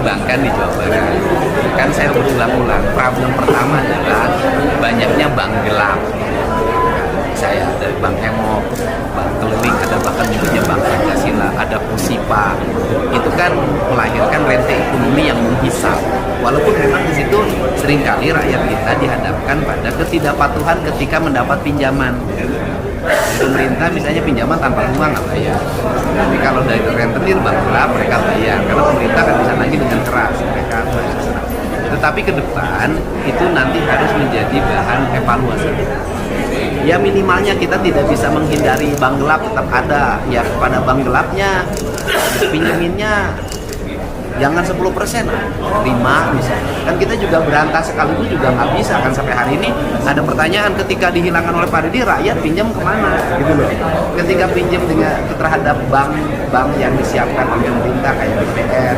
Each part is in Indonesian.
kembangkan di Jawa Barat. Kan saya berulang-ulang, problem pertama adalah banyaknya bank gelap. Saya ada bank Emok, bank keliling, ada bahkan juga bank Pancasila, ada Posipa. Itu kan melahirkan rente ekonomi yang menghisap. Walaupun memang di situ seringkali rakyat kita dihadapkan pada ketidakpatuhan ketika mendapat pinjaman. Pemerintah misalnya pinjaman tanpa bunga nggak bayar. Tapi kalau dari rentenir bank gelap mereka bayar karena pemerintah kan bisa nagih dengan keras mereka. Tetapi ke depan itu nanti harus menjadi bahan evaluasi. Ya minimalnya kita tidak bisa menghindari bank gelap, tetap ada. Ya kepada bank gelapnya pinjeminnya jangan 10%, 5 misalnya. Kan kita juga berantas sekaligus juga nggak bisa kan. Sampai hari ini ada pertanyaan, ketika dihilangkan oleh Pak Didi, rakyat pinjam kemana gitu loh. Ketika pinjam dengan terhadap bank yang disiapkan oleh pemerintah kayak BPR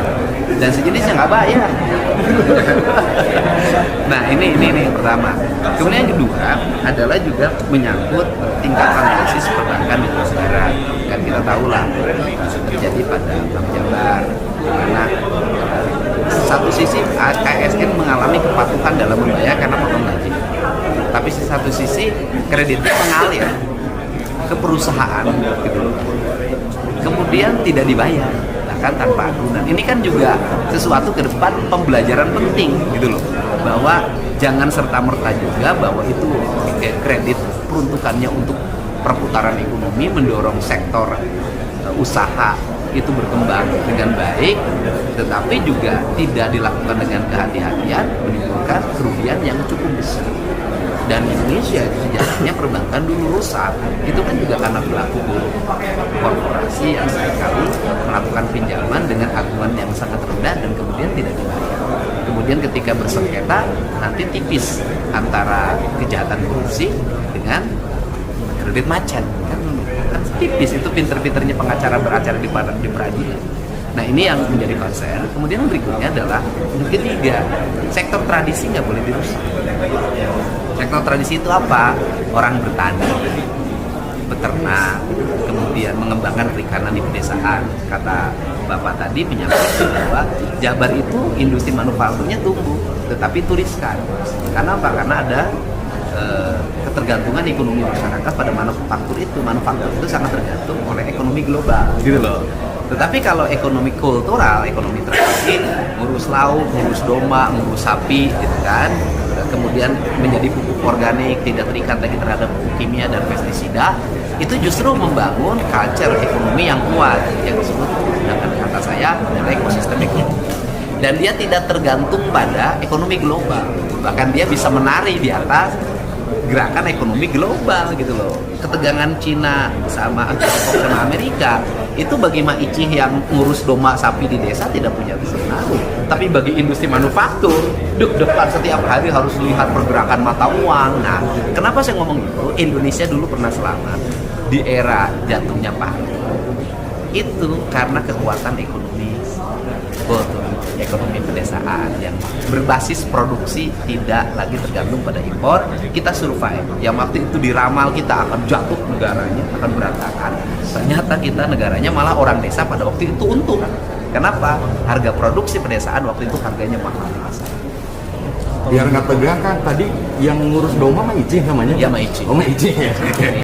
dan sejenisnya nggak bayar. Nah ini yang pertama. Kemudian yang kedua adalah juga menyangkut tingkat analisis perbankan di Jawa Barat. Kan kita tahu lah terjadi pada Bank Jabar, di mana satu sisi KSN mengalami kepatuhan dalam membayar karena potong gaji, tapi di satu sisi kreditnya mengalir ke perusahaan gitu, kemudian tidak dibayar bahkan tanpa agunan. Ini kan juga sesuatu ke depan pembelajaran penting gitu loh, bahwa jangan serta-merta juga bahwa itu kredit peruntukannya untuk perputaran ekonomi, mendorong sektor usaha itu berkembang dengan baik, tetapi juga tidak dilakukan dengan kehati-hatian, menimbulkan kerugian yang cukup besar. Dan Indonesia sejarahnya perbankan dulu rusak, itu kan juga karena berlaku korporasi yang seringkali melakukan pinjaman dengan aguan yang sangat rendah dan kemudian tidak dibayar. Kemudian ketika bersengketa nanti tipis antara kejahatan korupsi dengan kredit macet kan tipis. Itu pinter-pinternya pengacara beracara di peradilan. Nah ini yang menjadi concern. Kemudian berikutnya adalah yang ketiga, sektor tradisi nggak boleh dirusak. Sektor tradisi itu apa? Orang bertani, beternak, kemudian mengembangkan perikanan di pedesaan. Kata Bapak tadi menyampaikan bahwa Jabar itu industri manufakturnya tumbuh, tetapi itu riskan. Karena apa? Karena ada ketergantungan ekonomi masyarakat pada manufaktur itu. Manufaktur itu sangat tergantung oleh ekonomi global gitu loh. Tetapi kalau ekonomi kultural, ekonomi tradisi, ngurus lauk, ngurus domba, ngurus sapi gitu kan, kemudian menjadi pupuk organik, tidak terikat lagi terhadap pupuk kimia dan pestisida, itu justru membangun culture ekonomi yang kuat, yang disebut dengan kata saya adalah ekosistem ekonomi. Dan dia tidak tergantung pada ekonomi global, bahkan dia bisa menari di atas gerakan ekonomi global gitu loh. Ketegangan Cina sama Amerika itu bagi Mak Icih yang ngurus domba sapi di desa tidak punya pengaruh. Tapi bagi industri manufaktur, depan setiap hari harus lihat pergerakan mata uang. Nah, kenapa saya ngomong itu? Indonesia dulu pernah selamat di era jatuhnya Pak Harto. Itu karena kekuatan ekonomi kultur, ekonomi pedesaan yang berbasis produksi, tidak lagi tergantung pada impor. Kita survive. Yang waktu itu diramal kita akan jatuh negaranya, akan berantakan. Ternyata kita negaranya malah orang desa pada waktu itu untung. Kenapa? Harga produksi pedesaan waktu itu harganya mahal di pasar. Biar nggak tegang kan tadi yang ngurus domba Mak Icih namanya? Ya Mak Icih. Oh Mak Icih ya.